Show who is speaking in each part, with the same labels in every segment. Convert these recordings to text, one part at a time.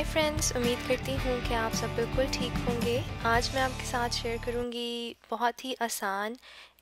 Speaker 1: Hi friends, उम्मीद करती हूँ कि आप सब बिल्कुल ठीक होंगे। आज मैं आपके साथ शेयर करूँगी बहुत ही आसान,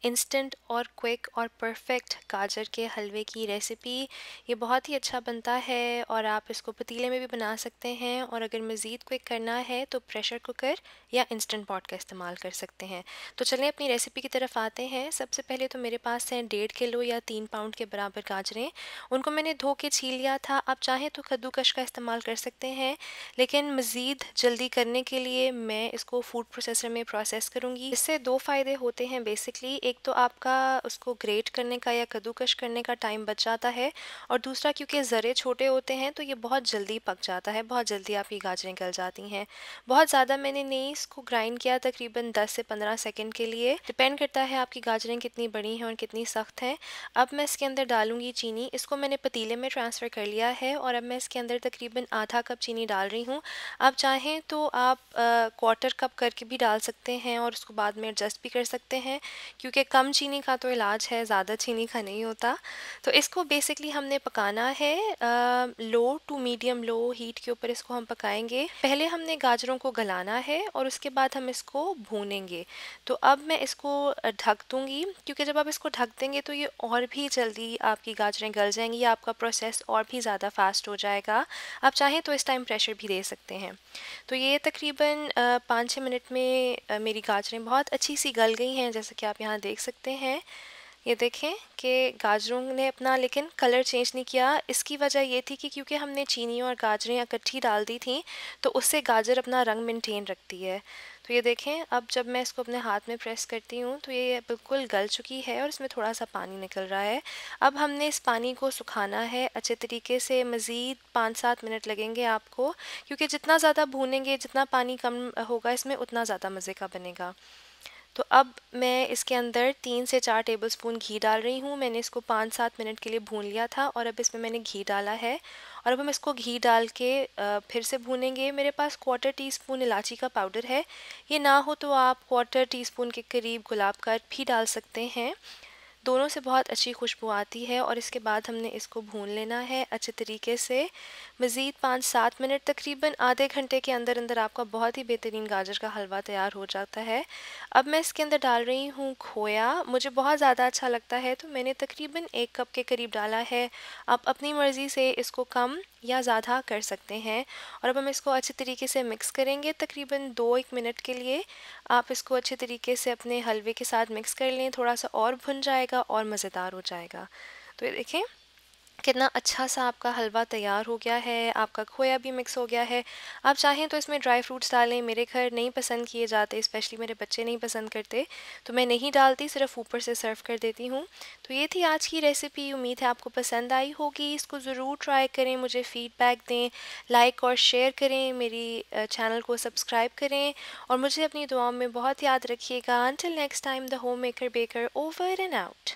Speaker 1: इंस्टेंट और क्विक और परफेक्ट गाजर के हलवे की रेसिपी। ये बहुत ही अच्छा बनता है और आप इसको पतीले में भी बना सकते हैं, और अगर मज़ीद क्विक करना है तो प्रेशर कुकर या इंस्टेंट पॉट का इस्तेमाल कर सकते हैं। तो चलें अपनी रेसिपी की तरफ आते हैं। सबसे पहले तो मेरे पास हैं 1.5 किलो या 3 पाउंड के बराबर गाजरें। उनको मैंने धो के छील लिया था। आप चाहें तो कद्दूकश का इस्तेमाल कर सकते हैं, लेकिन मज़ीद जल्दी करने के लिए मैं इसको फूड प्रोसेसर में प्रोसेस करूँगी। इससे दो फ़ायदे होते हैं बेसिकली। एक तो आपका उसको ग्रेट करने का या कद्दूकश करने का टाइम बच जाता है, और दूसरा क्योंकि ज़रे छोटे होते हैं तो ये बहुत जल्दी पक जाता है, बहुत जल्दी आपकी गाजरें गल जाती हैं। बहुत ज़्यादा मैंने नहीं इसको ग्राइंड किया, तकरीबन 10 से 15 सेकंड के लिए। डिपेंड करता है आपकी गाजरें कितनी बड़ी हैं और कितनी सख्त हैं। अब मैं इसके अंदर डालूंगी चीनी। इसको मैंने पतीले में ट्रांसफ़र कर लिया है और अब मैं इसके अंदर तकरीबन आधा कप चीनी डाल रही हूँ। आप चाहें तो आप क्वार्टर कप करके भी डाल सकते हैं और उसको बाद में एडजस्ट भी कर सकते हैं, क्योंकि कम चीनी का तो इलाज है, ज़्यादा चीनी का नहीं होता। तो इसको बेसिकली हमने पकाना है लो टू मीडियम लो हीट के ऊपर इसको हम पकाएंगे। पहले हमने गाजरों को गलाना है और उसके बाद हम इसको भूनेंगे। तो अब मैं इसको ढक दूँगी, क्योंकि जब आप इसको ढक देंगे तो ये और भी जल्दी आपकी गाजरें गल जाएंगी, आपका प्रोसेस और भी ज़्यादा फास्ट हो जाएगा। आप चाहें तो इस टाइम प्रेशर भी दे सकते हैं। तो ये तकरीबन 5-6 मिनट में मेरी गाजरें बहुत अच्छी सी गल गई हैं, जैसा कि आप यहाँ देख सकते हैं। ये देखें कि गाजरों ने अपना लेकिन कलर चेंज नहीं किया। इसकी वजह ये थी कि क्योंकि हमने चीनी और गाजरें इकट्ठी डाल दी थी, तो उससे गाजर अपना रंग मेंटेन रखती है। तो ये देखें, अब जब मैं इसको अपने हाथ में प्रेस करती हूँ तो ये बिल्कुल गल चुकी है और इसमें थोड़ा सा पानी निकल रहा है। अब हमने इस पानी को सुखाना है अच्छे तरीके से। मज़ीद 5-7 मिनट लगेंगे आपको, क्योंकि जितना ज़्यादा भूनेंगे, जितना पानी कम होगा इसमें, उतना ज़्यादा मज़े का बनेगा। तो अब मैं इसके अंदर 3 से 4 टेबलस्पून घी डाल रही हूँ। मैंने इसको 5-7 मिनट के लिए भून लिया था और अब इसमें मैंने घी डाला है, और अब हम इसको घी डाल के फिर से भूनेंगे। मेरे पास क्वार्टर टीस्पून इलायची का पाउडर है। ये ना हो तो आप क्वार्टर टीस्पून के करीब गुलाब का भी डाल सकते हैं। दोनों से बहुत अच्छी खुशबू आती है। और इसके बाद हमने इसको भून लेना है अच्छे तरीके से। मज़ीद 5-7 मिनट, तकरीबन आधे घंटे के अंदर अंदर आपका बहुत ही बेहतरीन गाजर का हलवा तैयार हो जाता है। अब मैं इसके अंदर डाल रही हूँ खोया। मुझे बहुत ज़्यादा अच्छा लगता है तो मैंने तकरीबन 1 कप के करीब डाला है। आप अपनी मर्ज़ी से इसको कम या ज़्यादा कर सकते हैं। और अब हम इसको अच्छे तरीके से मिक्स करेंगे तकरीबन 2-1 मिनट के लिए। आप इसको अच्छे तरीके से अपने हलवे के साथ मिक्स कर लें, थोड़ा सा और भुन जाएगा और मज़ेदार हो जाएगा। तो ये देखें कितना अच्छा सा आपका हलवा तैयार हो गया है, आपका खोया भी मिक्स हो गया है। आप चाहें तो इसमें ड्राई फ्रूट्स डालें। मेरे घर नहीं पसंद किए जाते, स्पेशली मेरे बच्चे नहीं पसंद करते, तो मैं नहीं डालती, सिर्फ ऊपर से सर्व कर देती हूँ। तो ये थी आज की रेसिपी। उम्मीद है आपको पसंद आई होगी। इसको ज़रूर ट्राई करें, मुझे फ़ीडबैक दें, लाइक और शेयर करें, मेरी चैनल को सब्सक्राइब करें, और मुझे अपनी दुआओं में बहुत याद रखिएगा। Until next time, the home maker baker, over and out.